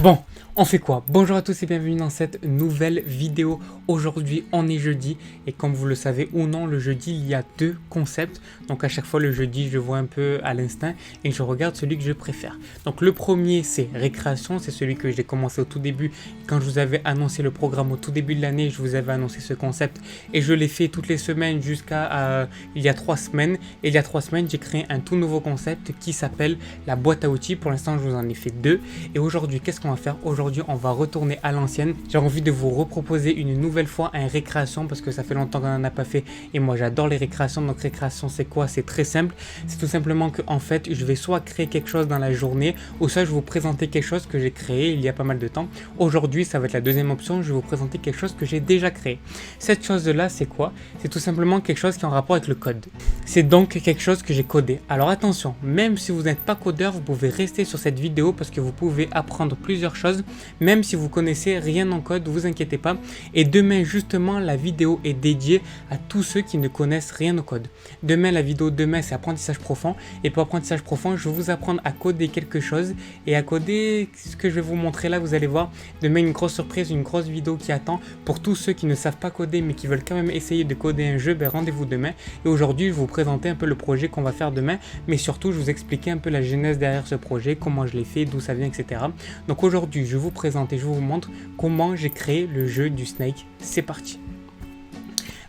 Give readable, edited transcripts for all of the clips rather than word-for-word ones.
Bon, on fait quoi? Bonjour à tous et bienvenue dans cette nouvelle vidéo. Aujourd'hui, on est jeudi et comme vous le savez ou non, le jeudi, il y a deux concepts. Donc à chaque fois, le jeudi, je vois un peu à l'instinct et je regarde celui que je préfère. Donc le premier, c'est récréation. C'est celui que j'ai commencé au tout début. Quand je vous avais annoncé le programme au tout début de l'année, je vous avais annoncé ce concept et je l'ai fait toutes les semaines jusqu'à il y a 3 semaines. Et il y a 3 semaines, j'ai créé un tout nouveau concept qui s'appelle la boîte à outils. Pour l'instant, je vous en ai fait 2. Et aujourd'hui, qu'est-ce qu'on va faire? Aujourd'hui, on va retourner à l'ancienne. J'ai envie de vous reproposer une nouvelle fois un récréation parce que ça fait longtemps qu'on n'en a pas fait et moi j'adore les récréations. Donc récréation, c'est quoi? C'est très simple. C'est tout simplement que en fait, je vais soit créer quelque chose dans la journée ou soit je vais vous présenter quelque chose que j'ai créé il y a pas mal de temps. Aujourd'hui, ça va être la deuxième option. Je vais vous présenter quelque chose que j'ai déjà créé. Cette chose-là, c'est quoi? C'est tout simplement quelque chose qui est en rapport avec le code. C'est donc quelque chose que j'ai codé. Alors attention, même si vous n'êtes pas codeur, vous pouvez rester sur cette vidéo parce que vous pouvez apprendre plusieurs choses. Même si vous connaissez rien en code, vous inquiétez pas. Et demain, justement, la vidéo est dédiée à tous ceux qui ne connaissent rien au code. Demain, la vidéo demain, c'est apprentissage profond. Et pour apprentissage profond, je vais vous apprendre à coder quelque chose. Et à coder ce que je vais vous montrer là, vous allez voir. Demain, une grosse surprise, une grosse vidéo qui attend. Pour tous ceux qui ne savent pas coder, mais qui veulent quand même essayer de coder un jeu, ben rendez-vous demain. Et aujourd'hui, je vais vous présenter un peu le projet qu'on va faire demain. Mais surtout, je vais vous expliquer un peu la genèse derrière ce projet, comment je l'ai fait, d'où ça vient, etc. Donc aujourd'hui, je vous présente et je vous montre comment j'ai créé le jeu du Snake. C'est parti.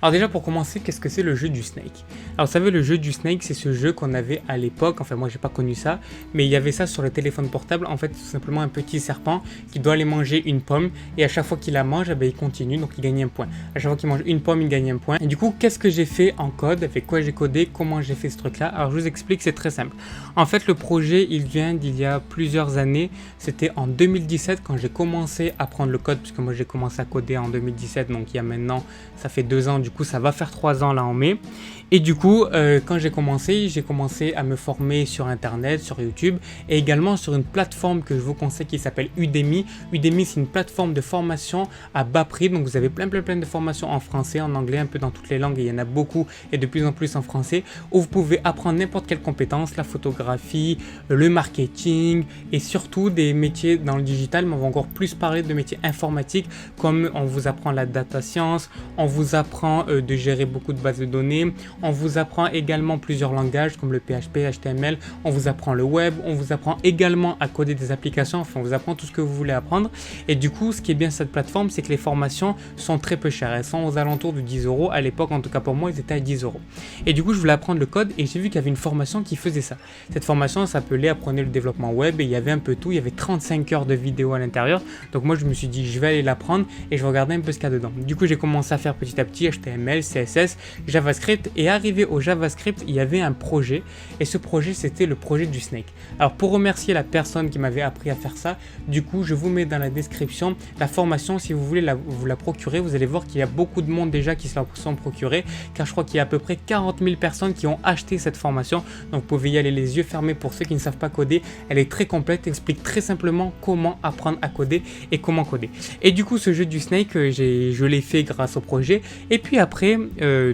Alors déjà pour commencer, qu'est-ce que c'est le jeu du Snake? Alors vous savez, le jeu du Snake, c'est ce jeu qu'on avait à l'époque, enfin moi j'ai pas connu ça, mais il y avait ça sur le téléphone portable. En fait, c'est tout simplement un petit serpent qui doit aller manger une pomme et à chaque fois qu'il la mange, eh bien, il continue, donc il gagne un point. À chaque fois qu'il mange une pomme, il gagne un point. Et du coup, qu'est-ce que j'ai fait en code? Avec quoi j'ai codé? Comment j'ai fait ce truc-là? Alors je vous explique, c'est très simple. En fait, le projet, il vient d'il y a plusieurs années. C'était en 2017 quand j'ai commencé à apprendre le code, puisque moi j'ai commencé à coder en 2017, donc il y a maintenant, ça fait 2 ans, du coup ça va faire 3 ans là en mai. Et du coup, quand j'ai commencé à me former sur internet, sur YouTube et également sur une plateforme que je vous conseille qui s'appelle Udemy. Udemy, c'est une plateforme de formation à bas prix, donc vous avez plein de formations en français, en anglais, un peu dans toutes les langues, et il y en a beaucoup et de plus en plus en français, où vous pouvez apprendre n'importe quelle compétence, la photographie, le marketing et surtout des métiers dans le digital, mais on va encore plus parler de métiers informatiques, comme on vous apprend la data science, on vous apprend de gérer beaucoup de bases de données, on vous apprend également plusieurs langages comme le PHP, HTML, on vous apprend le web, on vous apprend également à coder des applications, enfin on vous apprend tout ce que vous voulez apprendre. Et du coup, ce qui est bien cette plateforme, c'est que les formations sont très peu chères, elles sont aux alentours de 10 €, à l'époque en tout cas pour moi, ils étaient à 10 €. Et du coup, je voulais apprendre le code et j'ai vu qu'il y avait une formation qui faisait ça. Cette formation s'appelait Apprenez le développement web et il y avait un peu tout, il y avait 35 heures de vidéos à l'intérieur. Donc moi je me suis dit, je vais aller l'apprendre et je regardais un peu ce qu'il y a dedans. Du coup, j'ai commencé à faire petit à petit HTML, CSS, JavaScript et arrivé au JavaScript, il y avait un projet et ce projet c'était le projet du Snake. Alors pour remercier la personne qui m'avait appris à faire ça, du coup je vous mets dans la description la formation si vous voulez vous la procurer. Vous allez voir qu'il y a beaucoup de monde déjà qui se la sont procurés car je crois qu'il y a à peu près 40 000 personnes qui ont acheté cette formation. Donc vous pouvez y aller les yeux fermés pour ceux qui ne savent pas coder. Elle est très complète, explique très simplement comment apprendre à coder et comment coder. Et du coup ce jeu du Snake, je l'ai fait grâce au projet. Et puis après,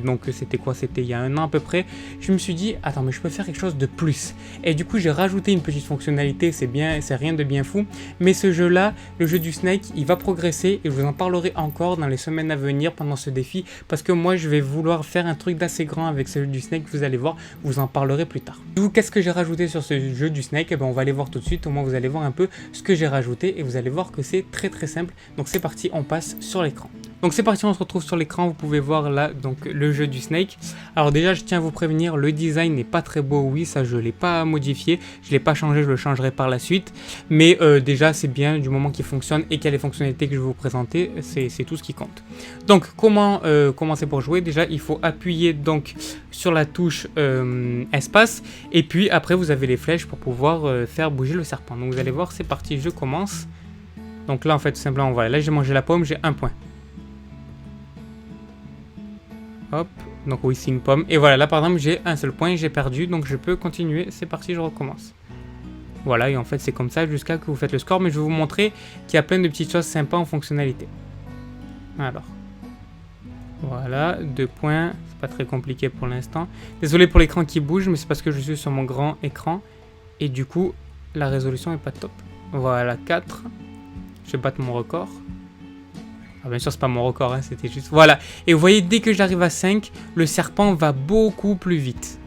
donc c'était quoi? C'était il y a 1 an à peu près, je me suis dit attends mais je peux faire quelque chose de plus et du coup j'ai rajouté une petite fonctionnalité, c'est rien de bien fou, mais ce jeu là, le jeu du Snake, il va progresser et je vous en parlerai encore dans les semaines à venir pendant ce défi parce que moi je vais vouloir faire un truc d'assez grand avec ce jeu du Snake, vous allez voir, vous en parlerez plus tard. Du coup qu'est-ce que j'ai rajouté sur ce jeu du Snake? Et ben on va aller voir tout de suite, au moins vous allez voir un peu ce que j'ai rajouté et vous allez voir que c'est très simple. Donc c'est parti, on passe sur l'écran. Donc c'est parti, on se retrouve sur l'écran, vous pouvez voir là donc le jeu du Snake. Alors déjà je tiens à vous prévenir, le design n'est pas très beau, oui ça je l'ai pas modifié, je l'ai pas changé, je le changerai par la suite. Mais déjà c'est bien du moment qu'il fonctionne et qu'il y a les fonctionnalités que je vais vous présenter, c'est tout ce qui compte. Donc comment commencer pour jouer? Déjà il faut appuyer donc sur la touche espace et puis après vous avez les flèches pour pouvoir faire bouger le serpent. Donc vous allez voir, c'est parti, je commence. Donc là en fait tout simplement voilà, là j'ai mangé la pomme, j'ai 1 point. Hop, donc oui c'est une pomme. Et voilà, là par exemple j'ai un seul point, j'ai perdu, donc je peux continuer. C'est parti, je recommence. Voilà, et en fait c'est comme ça jusqu'à que vous faites le score. Mais je vais vous montrer qu'il y a plein de petites choses sympas en fonctionnalité. Alors, voilà, 2 points. C'est pas très compliqué pour l'instant. Désolé pour l'écran qui bouge, mais c'est parce que je suis sur mon grand écran. Et du coup, la résolution est pas top. Voilà, 4. Je vais battre mon record. Ah, bien sûr, c'est pas mon record, hein, c'était juste... Voilà. Et vous voyez, dès que j'arrive à 5, le serpent va beaucoup plus vite.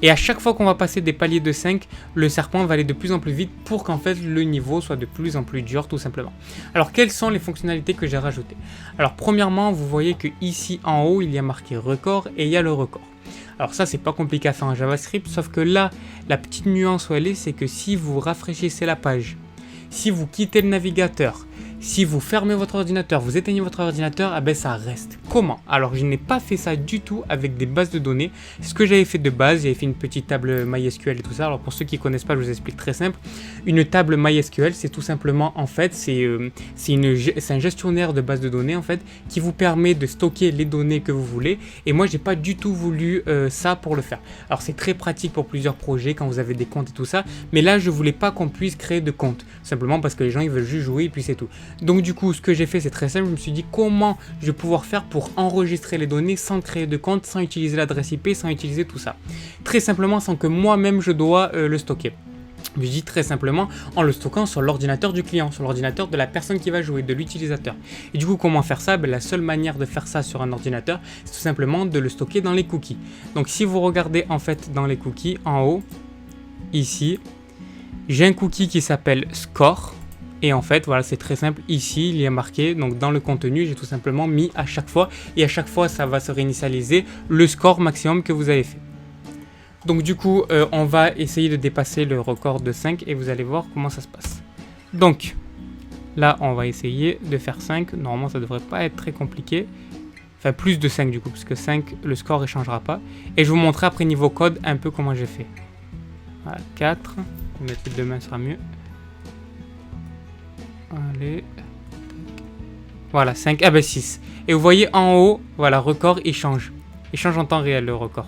Et à chaque fois qu'on va passer des paliers de 5, le serpent va aller de plus en plus vite pour qu'en fait le niveau soit de plus en plus dur tout simplement. Alors quelles sont les fonctionnalités que j'ai rajoutées? Alors premièrement, vous voyez que ici en haut, il y a marqué record et il y a le record. Alors ça, c'est pas compliqué à faire en JavaScript, sauf que là, la petite nuance où elle est, c'est que si vous rafraîchissez la page, si vous quittez le navigateur, si vous fermez votre ordinateur, vous éteignez votre ordinateur, ah ben ça reste. Comment? Alors je n'ai pas fait ça du tout avec des bases de données. Ce que j'avais fait de base, j'avais fait une petite table MySQL et tout ça. Alors pour ceux qui ne connaissent pas, je vous explique très simple. Une table MySQL, c'est tout simplement en fait, c'est un gestionnaire de base de données en fait qui vous permet de stocker les données que vous voulez. Et moi, j'ai pas du tout voulu ça pour le faire. Alors c'est très pratique pour plusieurs projets quand vous avez des comptes et tout ça. Mais là, je voulais pas qu'on puisse créer de compte, simplement parce que les gens ils veulent juste jouer et puis c'est tout. Donc du coup, ce que j'ai fait, c'est très simple. Je me suis dit comment je vais pouvoir faire pour enregistrer les données sans créer de compte, sans utiliser l'adresse IP, sans utiliser tout ça. Très simplement, sans que moi-même je dois le stocker. Je dis très simplement en le stockant sur l'ordinateur du client, sur l'ordinateur de la personne qui va jouer, de l'utilisateur. Et du coup, comment faire ça? Ben, la seule manière de faire ça sur un ordinateur, c'est tout simplement de le stocker dans les cookies. Donc si vous regardez en fait dans les cookies, en haut, ici, j'ai un cookie qui s'appelle score. Et en fait, voilà, c'est très simple. Ici, il y a marqué, donc dans le contenu, j'ai tout simplement mis à chaque fois. Et à chaque fois, ça va se réinitialiser le score maximum que vous avez fait. Donc du coup, on va essayer de dépasser le record de 5 et vous allez voir comment ça se passe. Donc, là, on va essayer de faire 5. Normalement, ça ne devrait pas être très compliqué. Enfin, plus de 5 du coup, parce que 5, le score ne changera pas. Et je vous montrerai après niveau code un peu comment j'ai fait. Voilà, 4. Je vais mettre les deux mains, ça sera mieux. Allez. Voilà, 5. Ah ben 6. Et vous voyez en haut, voilà, record, il change. Il change en temps réel, le record.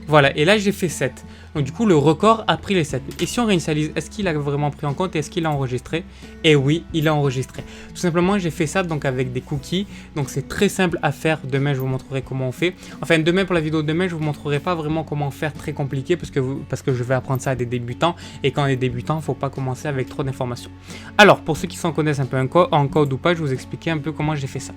Voilà, et là j'ai fait 7. Donc du coup, le record a pris les 7. Et si on réinitialise, est-ce qu'il a vraiment pris en compte et est-ce qu'il a enregistré? Et oui, il a enregistré. Tout simplement, j'ai fait ça donc avec des cookies. Donc c'est très simple à faire. Demain, je vous montrerai comment on fait. Enfin, demain, pour la vidéo de demain, je vous montrerai pas vraiment comment faire très compliqué parce que je vais apprendre ça à des débutants. Et quand on est débutant, il ne faut pas commencer avec trop d'informations. Alors, pour ceux qui s'en connaissent un peu en code ou pas, je vais vous expliquer un peu comment j'ai fait ça.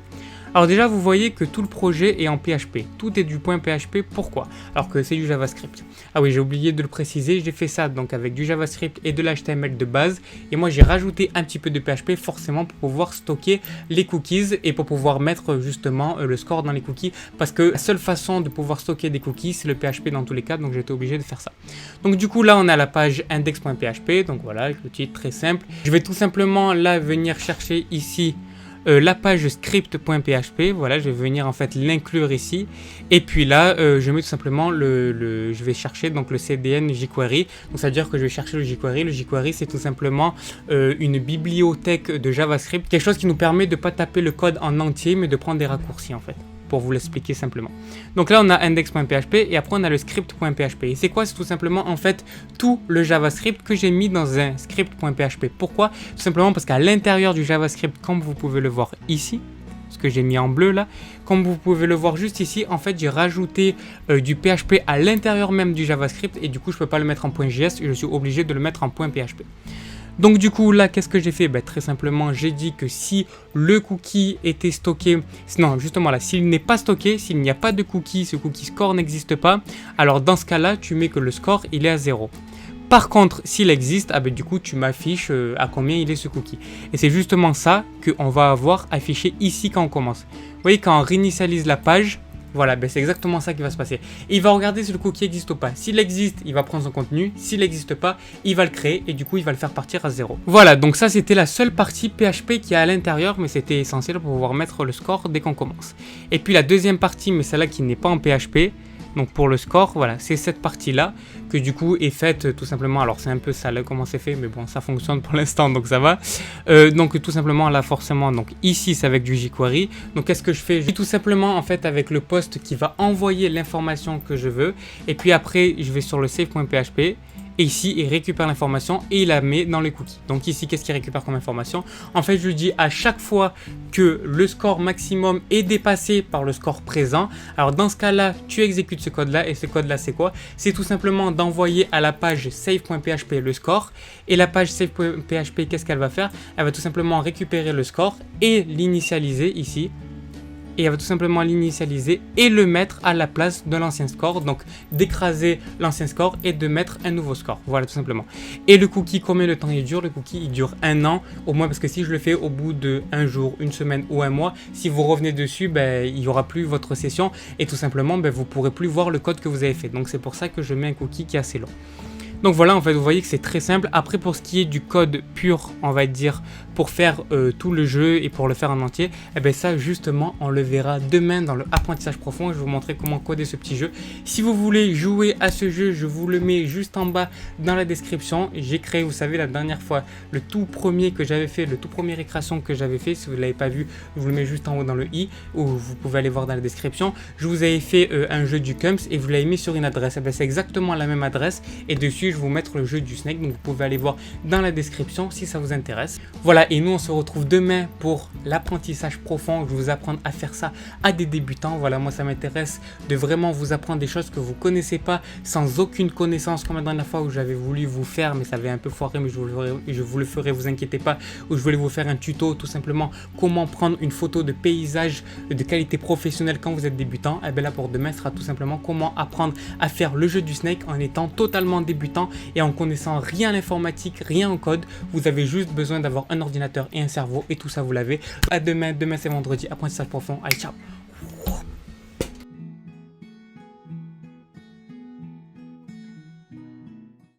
Alors déjà, vous voyez que tout le projet est en PHP. Tout est du point PHP. Pourquoi? Alors que c'est du JavaScript. Ah oui, j'ai oublié de le préciser. J'ai fait ça donc avec du JavaScript et de l'HTML de base. Et moi, j'ai rajouté un petit peu de PHP forcément pour pouvoir stocker les cookies et pour pouvoir mettre justement le score dans les cookies. Parce que la seule façon de pouvoir stocker des cookies, c'est le PHP dans tous les cas. Donc j'étais obligé de faire ça. Donc du coup, là, on a la page index.php. Donc voilà, le titre très simple. Je vais tout simplement là venir chercher ici la page script.php, voilà, je vais venir en fait l'inclure ici, et puis là je mets tout simplement je vais chercher donc le CDN jQuery, donc ça veut dire que je vais chercher le jQuery c'est tout simplement une bibliothèque de JavaScript, quelque chose qui nous permet de ne pas taper le code en entier mais de prendre des raccourcis en fait. Pour vous l'expliquer simplement. Donc là on a index.php et après on a le script.php. Et c'est quoi? C'est tout simplement en fait tout le JavaScript que j'ai mis dans un script.php. Pourquoi? Tout simplement parce qu'à l'intérieur du JavaScript, comme vous pouvez le voir ici, ce que j'ai mis en bleu là, comme vous pouvez le voir juste ici, en fait j'ai rajouté du PHP à l'intérieur même du JavaScript et du coup je peux pas le mettre en .js, je suis obligé de le mettre en .php. Donc du coup là qu'est-ce que j'ai fait? Très simplement j'ai dit que si le cookie était stocké, non justement là s'il n'est pas stocké, s'il n'y a pas de cookie, ce cookie score n'existe pas, alors dans ce cas là tu mets que le score il est à 0. Par contre s'il existe, du coup tu m'affiches à combien il est ce cookie. Et c'est justement ça qu'on va avoir affiché ici quand on commence. Vous voyez quand on réinitialise la page, voilà, c'est exactement ça qui va se passer. Et il va regarder si le cookie existe ou pas. S'il existe, il va prendre son contenu. S'il n'existe pas, il va le créer et du coup, il va le faire partir à 0. Voilà, donc ça, c'était la seule partie PHP qui est à l'intérieur, mais c'était essentiel pour pouvoir mettre le score dès qu'on commence. Et puis la deuxième partie, mais celle-là qui n'est pas en PHP, donc pour le score, voilà, c'est cette partie-là que du coup est faite tout simplement. Alors c'est un peu sale comment c'est fait, mais bon, ça fonctionne pour l'instant, donc ça va. Donc tout simplement là forcément, donc ici c'est avec du jQuery. Donc qu'est-ce que je fais? Je vais tout simplement en fait avec le post qui va envoyer l'information que je veux. Et puis après, je vais sur le save.php. et ici il récupère l'information et il la met dans les cookies. Donc ici, qu'est-ce qu'il récupère comme information? En fait, je lui dis à chaque fois que le score maximum est dépassé par le score présent, alors dans ce cas-là, tu exécutes ce code-là, et ce code-là, c'est quoi? C'est tout simplement d'envoyer à la page save.php le score, et la page save.php, qu'est-ce qu'elle va faire? Elle va tout simplement récupérer le score et l'initialiser ici. Et elle va tout simplement l'initialiser et le mettre à la place de l'ancien score, donc d'écraser l'ancien score et de mettre un nouveau score, voilà tout simplement. Et le cookie, combien de temps il dure? Le cookie il dure 1 an au moins, parce que si je le fais au bout de 1 jour, 1 semaine ou 1 mois, si vous revenez dessus, il n'y aura plus votre session et tout simplement vous pourrez plus voir le code que vous avez fait. Donc c'est pour ça que je mets un cookie qui est assez long. Donc voilà, en fait, vous voyez que c'est très simple. Après, pour ce qui est du code pur, on va dire, pour faire tout le jeu et pour le faire en entier, ça, justement, on le verra demain dans le apprentissage profond. Je vais vous montrer comment coder ce petit jeu. Si vous voulez jouer à ce jeu, je vous le mets juste en bas dans la description. J'ai créé, vous savez, la dernière fois, le tout premier que j'avais fait, le tout premier récréation que j'avais fait. Si vous ne l'avez pas vu, je vous le mets juste en haut dans le i, ou vous pouvez aller voir dans la description. Je vous avais fait un jeu du Cumps et vous l'avez mis sur une adresse. C'est exactement la même adresse et dessus, je vais vous mettre le jeu du Snake, donc vous pouvez aller voir dans la description si ça vous intéresse. Voilà, et nous on se retrouve demain pour l'apprentissage profond. Je vais vous apprendre à faire ça à des débutants. Voilà, moi ça m'intéresse de vraiment vous apprendre des choses que vous connaissez pas, sans aucune connaissance, comme la dernière fois où j'avais voulu vous faire, mais ça avait un peu foiré, mais je vous le ferai, vous inquiétez pas, où je voulais vous faire un tuto, tout simplement comment prendre une photo de paysage de qualité professionnelle quand vous êtes débutant. Et bien là pour demain sera tout simplement comment apprendre à faire le jeu du Snake en étant totalement débutant et en connaissant rien à l'informatique, rien en code. Vous avez juste besoin d'avoir un ordinateur et un cerveau et tout ça vous l'avez. À demain, demain c'est vendredi, apprentissage profond. Allez, ciao.